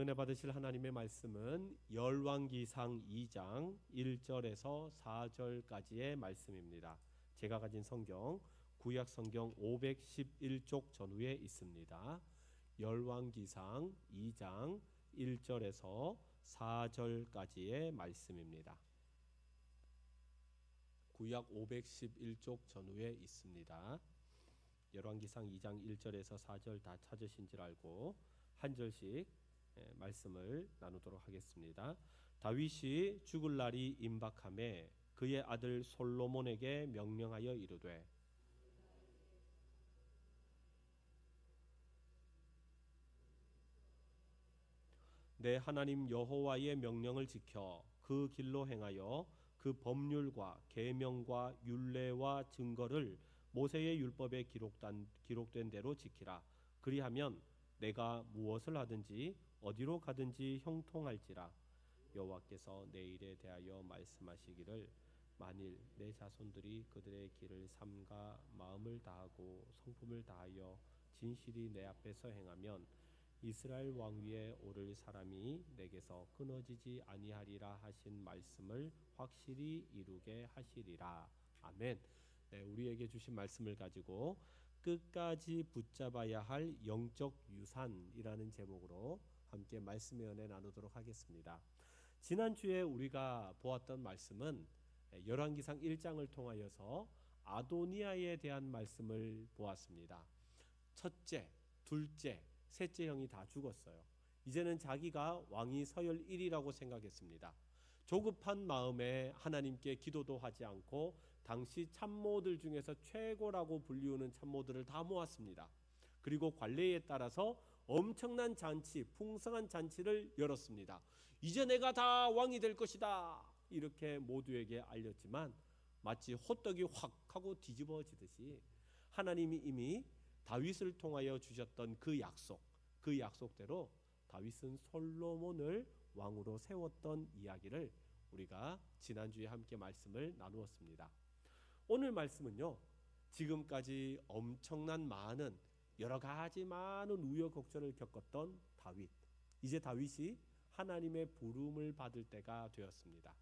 은혜 받으실 하나님의 말씀은 열왕기상 2장 1절에서 4절까지의 말씀입니다. 제가 가진 성경 구약 성경 511쪽 전후에 있습니다. 열왕기상 2장 1절에서 4절까지의 말씀입니다. 구약 511쪽 전후에 있습니다. 열왕기상 2장 1절에서 4절 다 찾으신 줄 알고 한 절씩 말씀을 나누도록 하겠습니다. 다윗이 죽을 날이 임박함에 그의 아들 솔로몬에게 명령하여 이르되 내 하나님 여호와의 명령을 지켜 그 길로 행하여 그 법률과 계명과 율례와 증거를 모세의 율법에 기록된 대로 지키라. 그리하면 내가 무엇을 하든지 어디로 가든지 형통할지라. 여호와께서 내 일에 대하여 말씀하시기를 만일 내 자손들이 그들의 길을 삼가 마음을 다하고 성품을 다하여 진실이 내 앞에서 행하면 이스라엘 왕위에 오를 사람이 내게서 끊어지지 아니하리라 하신 말씀을 확실히 이루게 하시리라. 아멘. 네, 우리에게 주신 말씀을 가지고 끝까지 붙잡아야 할 영적 유산이라는 제목으로 함께 말씀의 은혜 나누도록 하겠습니다. 지난주에 우리가 보았던 말씀은 열왕기상 1장을 통하여서 아도니아에 대한 말씀을 보았습니다. 첫째, 둘째, 셋째 형이 다 죽었어요. 이제는 자기가 왕이 서열 1위라고 생각했습니다. 조급한 마음에 하나님께 기도도 하지 않고 당시 참모들 중에서 최고라고 불리우는 참모들을 다 모았습니다. 그리고 관례에 따라서 엄청난 잔치, 풍성한 잔치를 열었습니다. 이제 내가 다 왕이 될 것이다, 이렇게 모두에게 알렸지만 마치 호떡이 확 하고 뒤집어지듯이 하나님이 이미 다윗을 통하여 주셨던 그 약속대로 다윗은 솔로몬을 왕으로 세웠던 이야기를 우리가 지난주에 함께 말씀을 나누었습니다. 오늘 말씀은요, 지금까지 엄청난 많은 여러 가지 많은 우여곡절을 겪었던 다윗, 이제 다윗이 하나님의 부름을 받을 때가 되었습니다.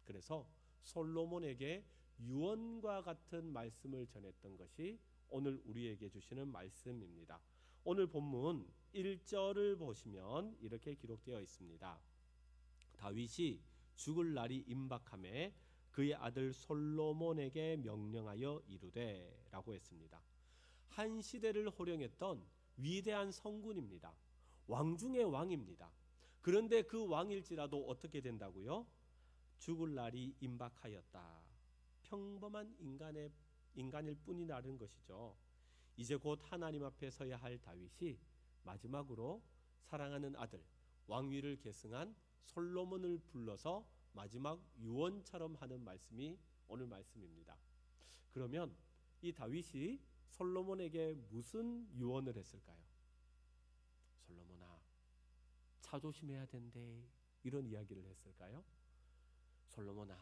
그래서 솔로몬에게 유언과 같은 말씀을 전했던 것이 오늘 우리에게 주시는 말씀입니다. 오늘 본문 1절을 보시면 이렇게 기록되어 있습니다. 다윗이 죽을 날이 임박함에 그의 아들 솔로몬에게 명령하여 이르되 라고 했습니다. 한 시대를 호령했던 위대한 성군입니다. 왕 중의 왕입니다. 그런데 그 왕일지라도 어떻게 된다고요? 죽을 날이 임박하였다. 평범한 인간일 뿐이라는 것이죠. 이제 곧 하나님 앞에 서야 할 다윗이 마지막으로 사랑하는 아들, 왕위를 계승한 솔로몬을 불러서 마지막 유언처럼 하는 말씀이 오늘 말씀입니다. 그러면 이 다윗이 솔로몬에게 무슨 유언을 했을까요? 솔로몬아, 차 조심해야 된대, 이런 이야기를 했을까요? 솔로몬아,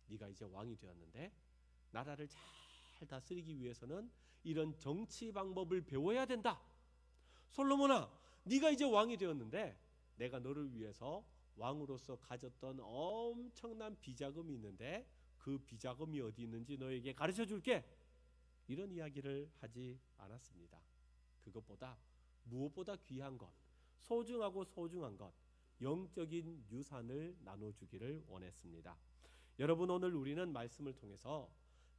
네가 이제 왕이 되었는데 나라를 잘 다스리기 위해서는 이런 정치 방법을 배워야 된다. 솔로몬아, 네가 이제 왕이 되었는데 내가 너를 위해서 왕으로서 가졌던 엄청난 비자금이 있는데 그 비자금이 어디 있는지 너에게 가르쳐 줄게. 이런 이야기를 하지 않았습니다. 그것보다 무엇보다 귀한 것, 소중한 것, 영적인 유산을 나눠주기를 원했습니다. 여러분, 오늘 우리는 말씀을 통해서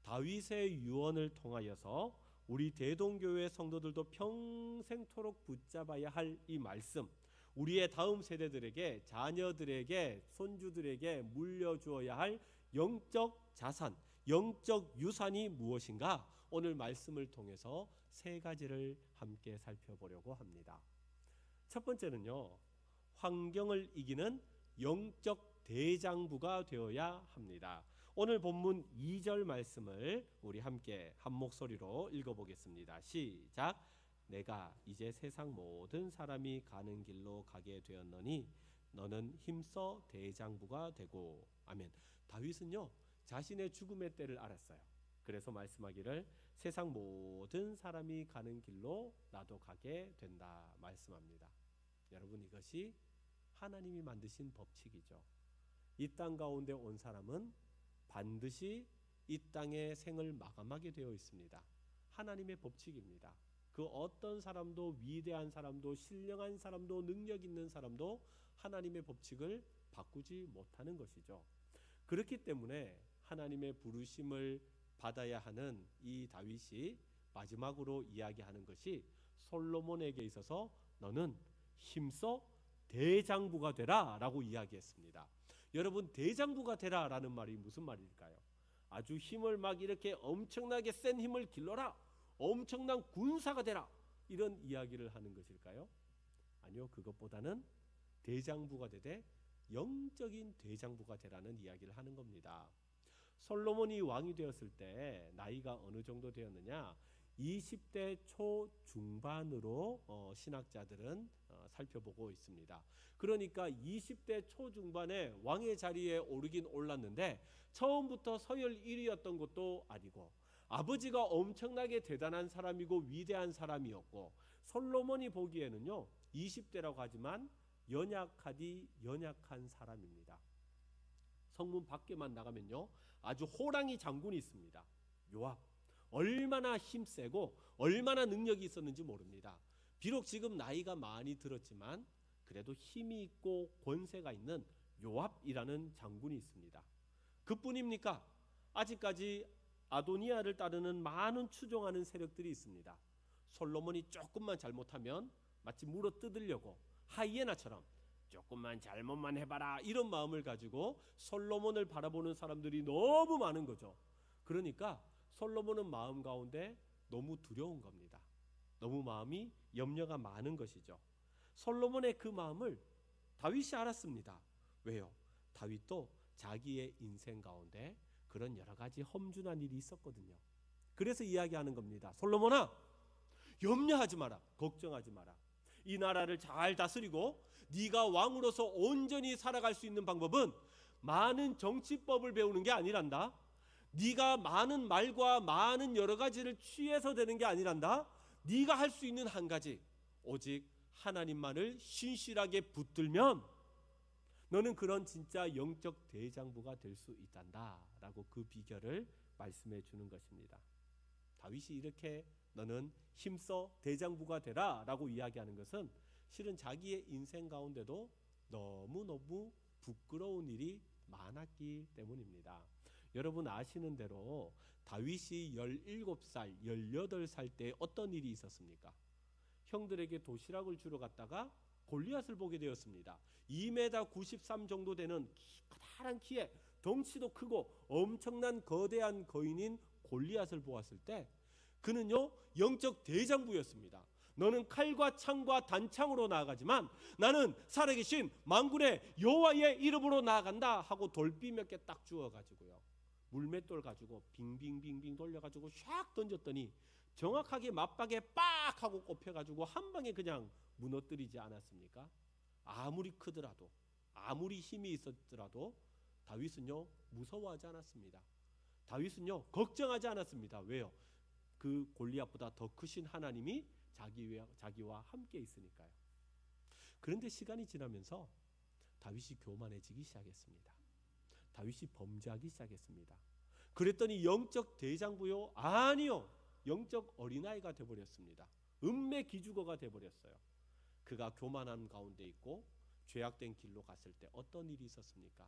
다윗의 유언을 통하여서 우리 대동교회 성도들도 평생토록 붙잡아야 할 이 말씀, 우리의 다음 세대들에게, 자녀들에게, 손주들에게 물려주어야 할 영적 자산, 영적 유산이 무엇인가? 오늘 말씀을 통해서 세 가지를 함께 살펴보려고 합니다. 첫 번째는요, 환경을 이기는 영적 대장부가 되어야 합니다. 오늘 본문 2절 말씀을 우리 함께 한 목소리로 읽어보겠습니다. 시작. 내가 이제 세상 모든 사람이 가는 길로 가게 되었노니 너는 힘써 대장부가 되고. 아멘. 다윗은요, 자신의 죽음의 때를 알았어요. 그래서 말씀하기를 세상 모든 사람이 가는 길로 나도 가게 된다 말씀합니다. 여러분, 이것이 하나님이 만드신 법칙이죠. 이 땅 가운데 온 사람은 반드시 이 땅의 생을 마감하게 되어 있습니다. 하나님의 법칙입니다. 그 어떤 사람도, 위대한 사람도, 신령한 사람도, 능력 있는 사람도 하나님의 법칙을 바꾸지 못하는 것이죠. 그렇기 때문에 하나님의 부르심을 받아야 하는 이 다윗이 마지막으로 이야기하는 것이 솔로몬에게 있어서 너는 힘써 대장부가 되라 라고 이야기했습니다. 여러분, 대장부가 되라 라는 말이 무슨 말일까요? 아주 힘을 막 이렇게 엄청나게 센 힘을 길러라, 엄청난 군사가 되라, 이런 이야기를 하는 것일까요? 아니요, 그것보다는 대장부가 되되 영적인 대장부가 되라는 이야기를 하는 겁니다. 솔로몬이 왕이 되었을 때 나이가 어느 정도 되었느냐? 20대 초중반으로 신학자들은 살펴보고 있습니다. 그러니까 20대 초중반에 왕의 자리에 오르긴 올랐는데 처음부터 서열 1위였던 것도 아니고, 아버지가 엄청나게 대단한 사람이고 위대한 사람이었고, 솔로몬이 보기에는요 20대라고 하지만 연약하디 연약한 사람입니다. 성문 밖에만 나가면요 아주 호랑이 장군이 있습니다. 요압. 얼마나 힘세고 얼마나 능력이 있었는지 모릅니다. 비록 지금 나이가 많이 들었지만 그래도 힘이 있고 권세가 있는 요압이라는 장군이 있습니다. 그뿐입니까? 아직까지 아도니아를 따르는 많은 추종하는 세력들이 있습니다. 솔로몬이 조금만 잘못하면 마치 물어 뜯으려고 하이에나처럼 조금만 잘못만 해봐라, 이런 마음을 가지고 솔로몬을 바라보는 사람들이 너무 많은 거죠. 그러니까 솔로몬은 마음 가운데 너무 두려운 겁니다. 너무 마음이 염려가 많은 것이죠. 솔로몬의 그 마음을 다윗이 알았습니다. 왜요? 다윗도 자기의 인생 가운데 그런 여러 가지 험준한 일이 있었거든요. 그래서 이야기하는 겁니다. 솔로몬아, 염려하지 마라, 걱정하지 마라. 이 나라를 잘 다스리고 네가 왕으로서 온전히 살아갈 수 있는 방법은 많은 정치법을 배우는 게 아니란다. 네가 많은 말과 많은 여러 가지를 취해서 되는 게 아니란다. 네가 할 수 있는 한 가지, 오직 하나님만을 신실하게 붙들면 너는 그런 진짜 영적 대장부가 될 수 있단다 라고 그 비결을 말씀해 주는 것입니다. 다윗이 이렇게 너는 힘써 대장부가 되라 라고 이야기하는 것은 실은 자기의 인생 가운데도 너무너무 부끄러운 일이 많았기 때문입니다. 여러분 아시는 대로 다윗이 17살, 18살 때 어떤 일이 있었습니까? 형들에게 도시락을 주러 갔다가 골리앗을 보게 되었습니다. 2m 93 정도 되는 커다란 키에 덩치도 크고 엄청난 거대한 거인인 골리앗을 보았을 때 그는요 영적 대장부였습니다. 너는 칼과 창과 단창으로 나아가지만 나는 살아계신 만군의 여호와의 이름으로 나아간다 하고 돌비 몇 개 딱 주어가지고요 물맷돌 가지고 빙빙빙빙 돌려가지고 샥 던졌더니 정확하게 맞박에 빡 하고 꼽혀가지고 한 방에 그냥 무너뜨리지 않았습니까? 아무리 크더라도 아무리 힘이 있었더라도 다윗은요 무서워하지 않았습니다. 다윗은요 걱정하지 않았습니다. 왜요? 그 골리앗보다 더 크신 하나님이 자기와 함께 있으니까요. 그런데 시간이 지나면서 다윗이 교만해지기 시작했습니다. 다윗이 범죄하기 시작했습니다. 그랬더니 영적 대장부요? 아니요. 영적 어린아이가 되어버렸습니다. 음매기죽어가 되어버렸어요. 그가 교만한 가운데 있고 죄악된 길로 갔을 때 어떤 일이 있었습니까?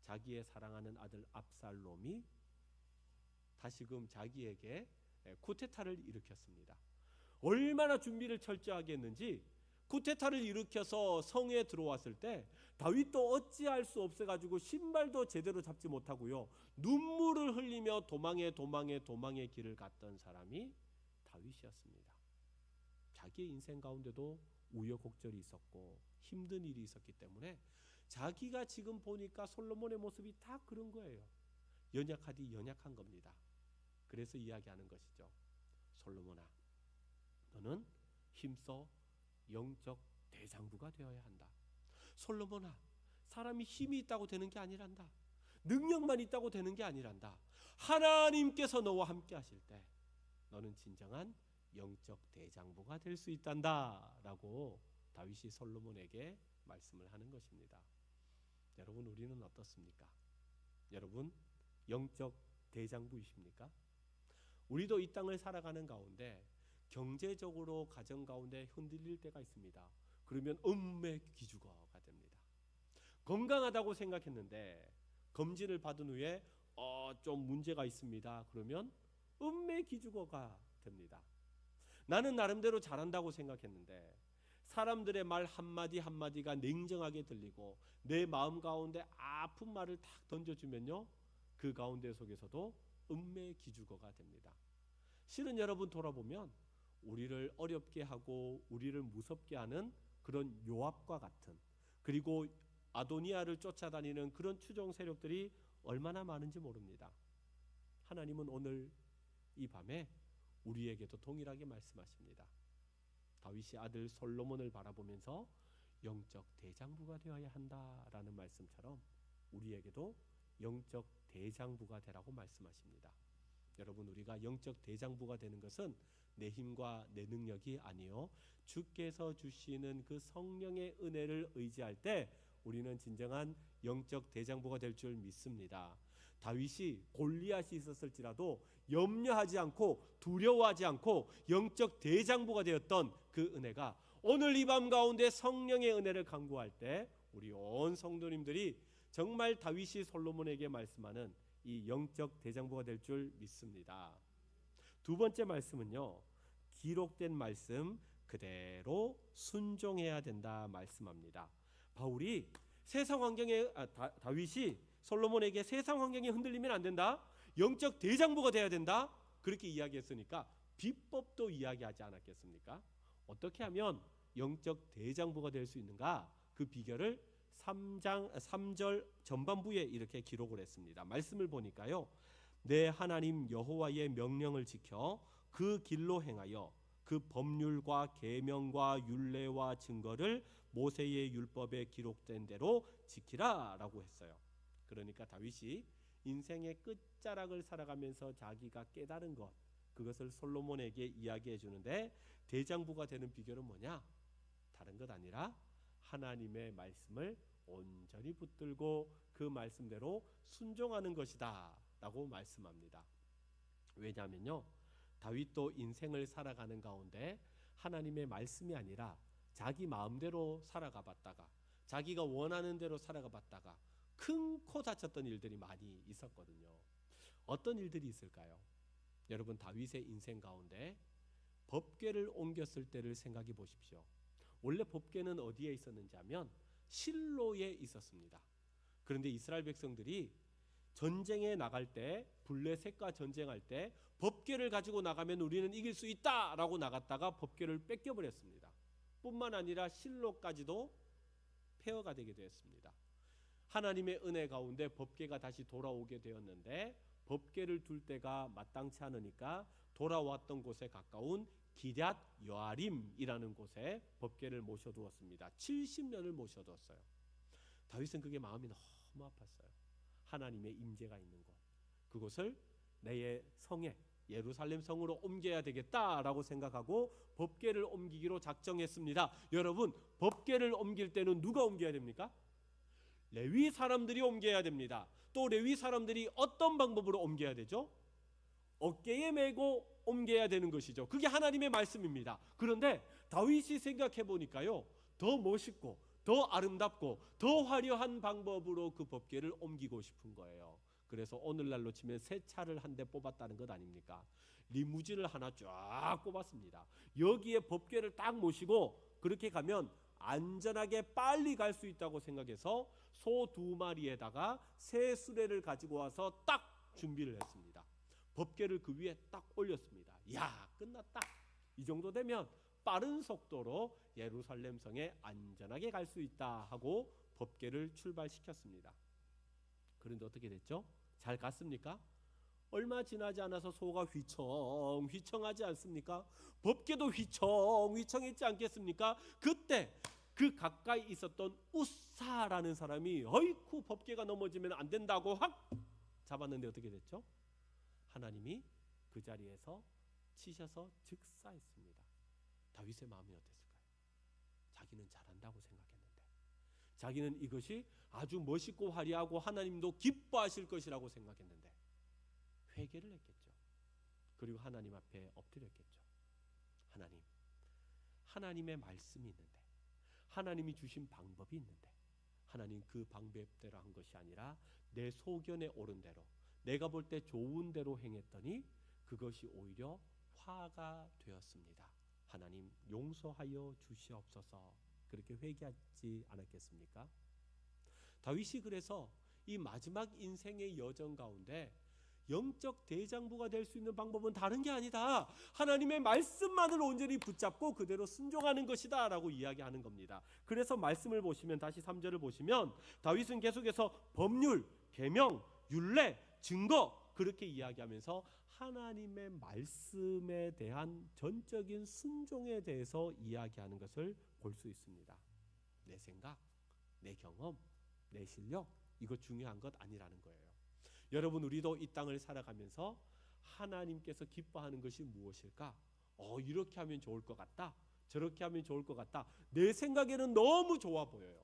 자기의 사랑하는 아들 압살롬이 다시금 자기에게 쿠데타를 일으켰습니다. 얼마나 준비를 철저하게 했는지 쿠데타를 일으켜서 성에 들어왔을 때 다윗도 어찌할 수 없어가지고 신발도 제대로 잡지 못하고요 눈물을 흘리며 도망의 길을 갔던 사람이 다윗이었습니다. 자기의 인생 가운데도 우여곡절이 있었고 힘든 일이 있었기 때문에 자기가 지금 보니까 솔로몬의 모습이 다 그런 거예요. 연약하디 연약한 겁니다. 그래서 이야기하는 것이죠. 솔로몬아, 너는 힘써 영적 대장부가 되어야 한다. 솔로몬아, 사람이 힘이 있다고 되는 게 아니란다. 능력만 있다고 되는 게 아니란다. 하나님께서 너와 함께 하실 때 너는 진정한 영적 대장부가 될 수 있단다 라고 다윗이 솔로몬에게 말씀을 하는 것입니다. 여러분, 우리는 어떻습니까? 여러분, 영적 대장부이십니까? 우리도 이 땅을 살아가는 가운데 경제적으로 가정 가운데 흔들릴 때가 있습니다. 그러면 기죽어가 됩니다. 건강하다고 생각했는데 검진을 받은 후에 좀 문제가 있습니다. 그러면 기죽어가 됩니다. 나는 나름대로 잘한다고 생각했는데 사람들의 말 한마디 한마디가 냉정하게 들리고 내 마음 가운데 아픈 말을 탁 던져주면요, 그 가운데 속에서도 기죽어가 됩니다. 실은 여러분 돌아보면 우리를 어렵게 하고 우리를 무섭게 하는 그런 요압과 같은, 그리고 아도니아를 쫓아다니는 그런 추종 세력들이 얼마나 많은지 모릅니다. 하나님은 오늘 이 밤에 우리에게도 동일하게 말씀하십니다. 다윗이 아들 솔로몬을 바라보면서 영적 대장부가 되어야 한다라는 말씀처럼 우리에게도 영적 대장부가 되라고 말씀하십니다. 여러분, 우리가 영적 대장부가 되는 것은 내 힘과 내 능력이 아니요, 주께서 주시는 그 성령의 은혜를 의지할 때 우리는 진정한 영적 대장부가 될 줄 믿습니다. 다윗이 골리앗이 있었을지라도 염려하지 않고 두려워하지 않고 영적 대장부가 되었던 그 은혜가 오늘 이 밤 가운데 성령의 은혜를 간구할 때 우리 온 성도님들이 정말 다윗이 솔로몬에게 말씀하는 이 영적 대장부가 될 줄 믿습니다. 두 번째 말씀은요, 기록된 말씀 그대로 순종해야 된다 말씀합니다. 바울이 세상 환경에 다윗이 솔로몬에게 세상 환경이 흔들리면 안 된다, 영적 대장부가 돼야 된다, 그렇게 이야기했으니까 비법도 이야기하지 않았겠습니까? 어떻게 하면 영적 대장부가 될 수 있는가? 그 비결을 3절 전반부에 이렇게 기록을 했습니다. 말씀을 보니까요, 내 하나님 여호와의 명령을 지켜 그 길로 행하여 그 법률과 계명과 율례와 증거를 모세의 율법에 기록된 대로 지키라라고 했어요. 그러니까 다윗이 인생의 끝자락을 살아가면서 자기가 깨달은 것, 그것을 솔로몬에게 이야기해 주는데 대장부가 되는 비결은 뭐냐? 다른 것 아니라 하나님의 말씀을 온전히 붙들고 그 말씀대로 순종하는 것이다 라고 말씀합니다. 왜냐하면요, 다윗도 인생을 살아가는 가운데 하나님의 말씀이 아니라 자기 마음대로 살아가 봤다가 자기가 원하는 대로 살아가 봤다가 큰 코 다쳤던 일들이 많이 있었거든요. 어떤 일들이 있을까요? 여러분, 다윗의 인생 가운데 법궤를 옮겼을 때를 생각해 보십시오. 원래 법궤는 어디에 있었는지 하면 실로에 있었습니다. 그런데 이스라엘 백성들이 전쟁에 나갈 때, 블레셋과 전쟁할 때 법궤를 가지고 나가면 우리는 이길 수 있다라고 나갔다가 법궤를 뺏겨버렸습니다. 뿐만 아니라 실로까지도 폐허가 되게 되었습니다. 하나님의 은혜 가운데 법궤가 다시 돌아오게 되었는데 법궤를 둘 때가 마땅치 않으니까 돌아왔던 곳에 가까운 기럇 여아림이라는 곳에 법궤를 모셔두었습니다. 70년을 모셔두었어요. 다윗은 그게 마음이 너무 아팠어요. 하나님의 임재가 있는 곳, 그곳을 내 성에 예루살렘 성으로 옮겨야 되겠다라고 생각하고 법궤를 옮기기로 작정했습니다. 여러분, 법궤를 옮길 때는 누가 옮겨야 됩니까? 레위 사람들이 옮겨야 됩니다. 또 레위 사람들이 어떤 방법으로 옮겨야 되죠? 어깨에 메고 옮겨야 되는 것이죠. 그게 하나님의 말씀입니다. 그런데 다윗이 생각해 보니까요, 더 멋있고 더 아름답고 더 화려한 방법으로 그 법궤를 옮기고 싶은 거예요. 그래서 오늘날로 치면 새 차를 한 대 뽑았다는 것 아닙니까? 리무진을 하나 쫙 뽑았습니다. 여기에 법궤를 딱 모시고 그렇게 가면 안전하게 빨리 갈 수 있다고 생각해서 소 2마리에다가 새 수레를 가지고 와서 딱 준비를 했습니다. 법궤를 그 위에 딱 올렸습니다. 야, 끝났다. 이 정도 되면 빠른 속도로 예루살렘 성에 안전하게 갈 수 있다 하고 법궤를 출발시켰습니다. 그런데 어떻게 됐죠? 잘 갔습니까? 얼마 지나지 않아서 소가 휘청휘청하지 않습니까? 법궤도 휘청휘청했지 않겠습니까? 그때 그 가까이 있었던 우사라는 사람이 어이쿠 법궤가 넘어지면 안 된다고 확 잡았는데 어떻게 됐죠? 하나님이 그 자리에서 치셔서 즉사했습니다. 다윗의 마음이 어땠을까요? 자기는 잘한다고 생각했는데 자기는 이것이 아주 멋있고 화려하고 하나님도 기뻐하실 것이라고 생각했는데 회개를 했겠죠. 그리고 하나님 앞에 엎드렸겠죠. 하나님, 하나님의 말씀이 있는데, 하나님이 주신 방법이 있는데, 하나님 그 방법대로 한 것이 아니라 내 소견에 옳은 대로, 내가 볼 때 좋은 대로 행했더니 그것이 오히려 화가 되었습니다. 하나님 용서하여 주시옵소서. 그렇게 회개하지 않았겠습니까? 다윗이 그래서 이 마지막 인생의 여정 가운데 영적 대장부가 될 수 있는 방법은 다른 게 아니다. 하나님의 말씀만을 온전히 붙잡고 그대로 순종하는 것이다 라고 이야기하는 겁니다. 그래서 말씀을 보시면, 다시 3절을 보시면 다윗은 계속해서 법률, 계명, 율례, 증거 그렇게 이야기하면서 하나님의 말씀에 대한 전적인 순종에 대해서 이야기하는 것을 볼 수 있습니다. 내 생각, 내 경험, 내 실력, 이거 중요한 것 아니라는 거예요. 여러분, 우리도 이 땅을 살아가면서 하나님께서 기뻐하는 것이 무엇일까? 이렇게 하면 좋을 것 같다. 저렇게 하면 좋을 것 같다. 내 생각에는 너무 좋아 보여요.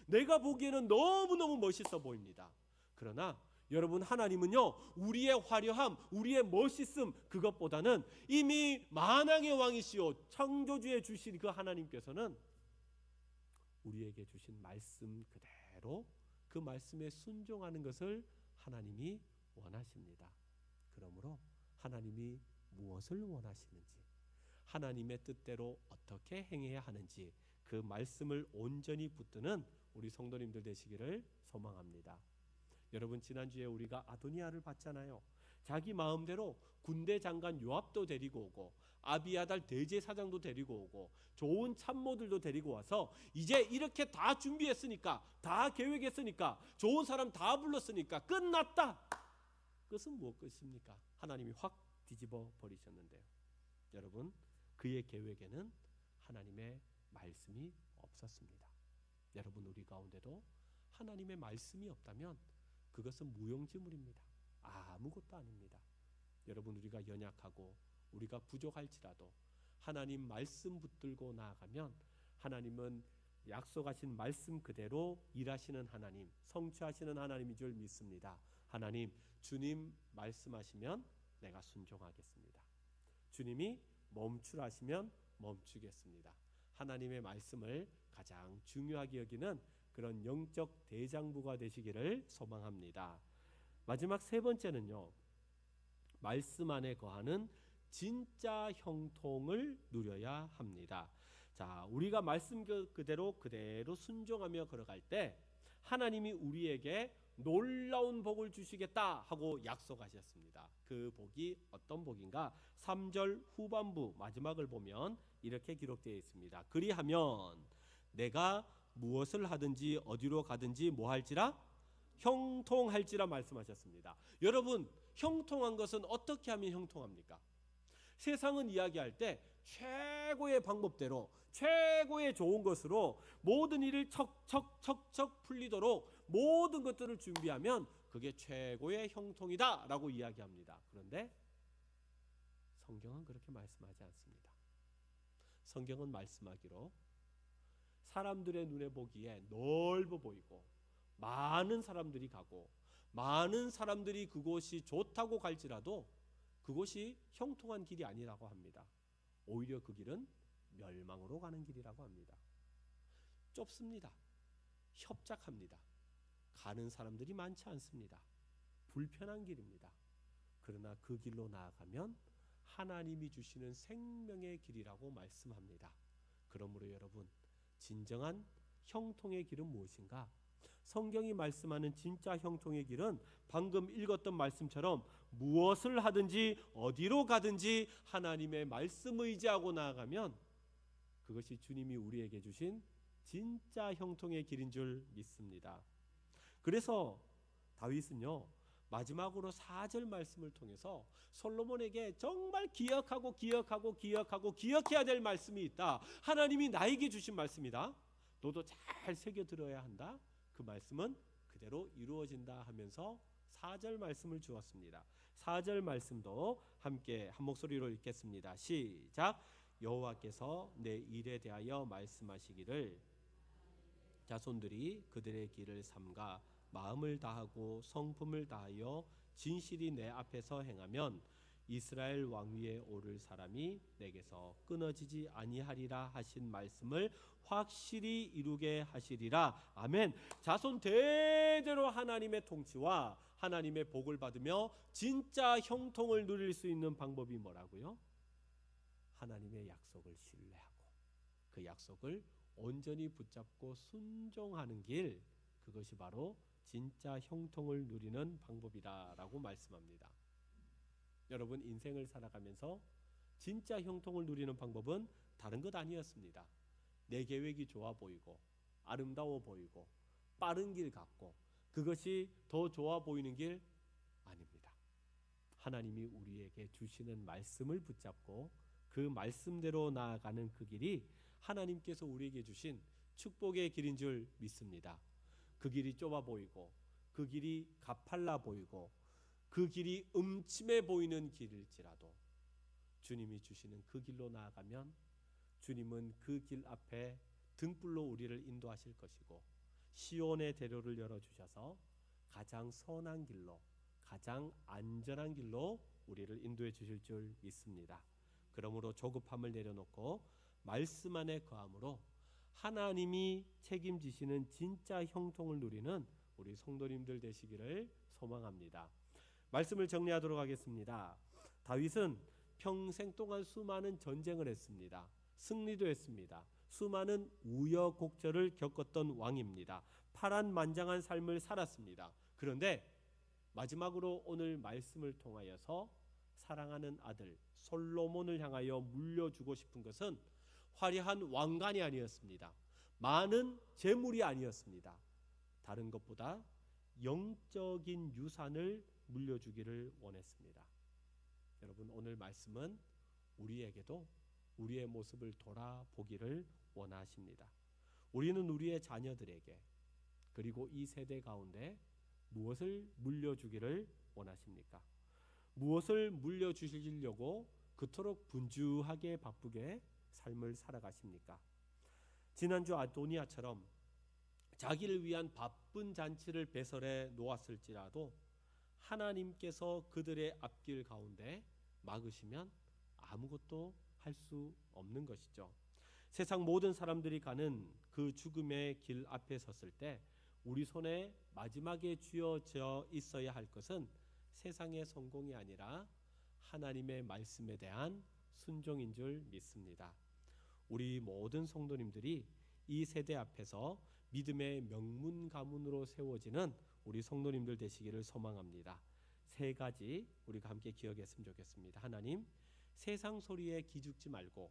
내가 보기에는 너무너무 멋있어 보입니다. 그러나 여러분, 하나님은요, 우리의 화려함, 우리의 멋있음, 그것보다는 이미 만왕의 왕이시오 창조주에 주신 그 하나님께서는 우리에게 주신 말씀 그대로 그 말씀에 순종하는 것을 하나님이 원하십니다. 그러므로 하나님이 무엇을 원하시는지, 하나님의 뜻대로 어떻게 행해야 하는지 그 말씀을 온전히 붙드는 우리 성도님들 되시기를 소망합니다. 여러분, 지난주에 우리가 아도니아를 봤잖아요. 자기 마음대로 군대 장관 요압도 데리고 오고 아비아달 대제사장도 데리고 오고 좋은 참모들도 데리고 와서 이제 이렇게 다 준비했으니까, 다 계획했으니까, 좋은 사람 다 불렀으니까 끝났다. 그것은 무엇입니까? 하나님이 확 뒤집어 버리셨는데요. 여러분, 그의 계획에는 하나님의 말씀이 없었습니다. 여러분, 우리 가운데도 하나님의 말씀이 없다면 그것은 무용지물입니다. 아무것도 아닙니다. 여러분, 우리가 연약하고 우리가 부족할지라도 하나님 말씀 붙들고 나아가면 하나님은 약속하신 말씀 그대로 일하시는 하나님, 성취하시는 하나님인 줄 믿습니다. 하나님, 주님 말씀하시면 내가 순종하겠습니다. 주님이 멈추라시면 멈추겠습니다. 하나님의 말씀을 가장 중요하게 여기는 그런 영적 대장부가 되시기를 소망합니다. 마지막 세 번째는요, 말씀 안에 거하는 진짜 형통을 누려야 합니다. 자, 우리가 말씀 그대로 순종하며 걸어갈 때 하나님이 우리에게 놀라운 복을 주시겠다 하고 약속하셨습니다. 그 복이 어떤 복인가? 3절 후반부 마지막을 보면 이렇게 기록되어 있습니다. 그리하면 내가 무엇을 하든지 어디로 가든지 뭐 할지라? 형통할지라 말씀하셨습니다. 여러분, 형통한 것은 어떻게 하면 형통합니까? 세상은 이야기할 때 최고의 방법대로, 최고의 좋은 것으로 모든 일을 척척척척 풀리도록 모든 것들을 준비하면 그게 최고의 형통이다 라고 이야기합니다. 그런데 성경은 그렇게 말씀하지 않습니다. 성경은 말씀하기로 사람들의 눈에 보기에 넓어 보이고 많은 사람들이 가고 많은 사람들이 그곳이 좋다고 갈지라도 그것이 형통한 길이 아니라고 합니다. 오히려 그 길은 멸망으로 가는 길이라고 합니다. 좁습니다. 협착합니다. 가는 사람들이 많지 않습니다. 불편한 길입니다. 그러나 그 길로 나아가면 하나님이 주시는 생명의 길이라고 말씀합니다. 그러므로 여러분, 진정한 형통의 길은 무엇인가? 성경이 말씀하는 진짜 형통의 길은 방금 읽었던 말씀처럼 무엇을 하든지 어디로 가든지 하나님의 말씀 의지하고 나아가면 그것이 주님이 우리에게 주신 진짜 형통의 길인 줄 믿습니다. 그래서 다윗은요, 마지막으로 4절 말씀을 통해서 솔로몬에게 정말 기억해야 될 말씀이 있다. 하나님이 나에게 주신 말씀이다. 너도 잘 새겨 들어야 한다. 그 말씀은 그대로 이루어진다 하면서 4절 말씀을 주었습니다. 4절 말씀도 함께 한 목소리로 읽겠습니다. 시작. 여호와께서 내 일에 대하여 말씀하시기를 자손들이 그들의 길을 삼가 마음을 다하고 성품을 다하여 진실이 내 앞에서 행하면 이스라엘 왕위에 오를 사람이 내게서 끊어지지 아니하리라 하신 말씀을 확실히 이루게 하시리라. 아멘. 자손 대대로 하나님의 통치와 하나님의 복을 받으며 진짜 형통을 누릴 수 있는 방법이 뭐라고요? 하나님의 약속을 신뢰하고 그 약속을 온전히 붙잡고 순종하는 길, 그것이 바로 진짜 형통을 누리는 방법이다라고 말씀합니다. 여러분, 인생을 살아가면서 진짜 형통을 누리는 방법은 다른 것 아니었습니다. 내 계획이 좋아 보이고 아름다워 보이고 빠른 길 같고 그것이 더 좋아 보이는 길 아닙니다. 하나님이 우리에게 주시는 말씀을 붙잡고 그 말씀대로 나아가는 그 길이 하나님께서 우리에게 주신 축복의 길인 줄 믿습니다. 그 길이 좁아 보이고 그 길이 가팔라 보이고 그 길이 음침해 보이는 길일지라도 주님이 주시는 그 길로 나아가면 주님은 그 길 앞에 등불로 우리를 인도하실 것이고 시온의 대로를 열어주셔서 가장 선한 길로 가장 안전한 길로 우리를 인도해 주실 줄 믿습니다. 그러므로 조급함을 내려놓고 말씀 안에 거함으로 하나님이 책임지시는 진짜 형통을 누리는 우리 성도님들 되시기를 소망합니다. 말씀을 정리하도록 하겠습니다. 다윗은 평생 동안 수많은 전쟁을 했습니다. 승리도 했습니다. 수많은 우여곡절을 겪었던 왕입니다. 파란만장한 삶을 살았습니다. 그런데 마지막으로 오늘 말씀을 통하여서 사랑하는 아들 솔로몬을 향하여 물려주고 싶은 것은 화려한 왕관이 아니었습니다. 많은 재물이 아니었습니다. 다른 것보다 영적인 유산을 물려주기를 원했습니다. 여러분, 오늘 말씀은 우리에게도 우리의 모습을 돌아보기를 원하십니다. 우리는 우리의 자녀들에게 그리고 이 세대 가운데 무엇을 물려주기를 원하십니까? 무엇을 물려주시려고 그토록 분주하게 바쁘게 삶을 살아가십니까? 지난주 아도니아처럼 자기를 위한 바쁜 잔치를 배설해 놓았을지라도 하나님께서 그들의 앞길 가운데 막으시면 아무것도 할 수 없는 것이죠. 세상 모든 사람들이 가는 그 죽음의 길 앞에 섰을 때 우리 손에 마지막에 쥐어져 있어야 할 것은 세상의 성공이 아니라 하나님의 말씀에 대한 순종인 줄 믿습니다. 우리 모든 성도님들이 이 세대 앞에서 믿음의 명문 가문으로 세워지는 우리 성도님들 되시기를 소망합니다. 세 가지 우리가 함께 기억했으면 좋겠습니다. 하나님, 세상 소리에 기죽지 말고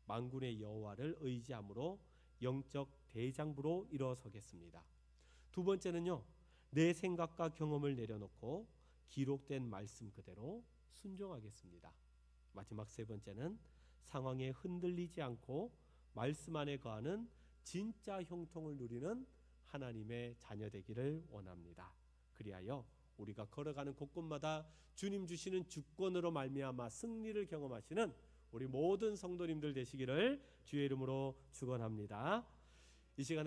만군의 여호와를 의지함으로 영적 대장부로 일어서겠습니다. 두 번째는요, 내 생각과 경험을 내려놓고 기록된 말씀 그대로 순종하겠습니다. 마지막 세 번째는 상황에 흔들리지 않고 말씀 안에 거하는 진짜 형통을 누리는 하나님의 자녀 되기를 원합니다. 그리하여 우리가 걸어가는 곳곳마다 주님 주시는 주권으로 말미암아 승리를 경험하시는 우리 모든 성도님들 되시기를 주의 이름으로 축원합니다. 이 시간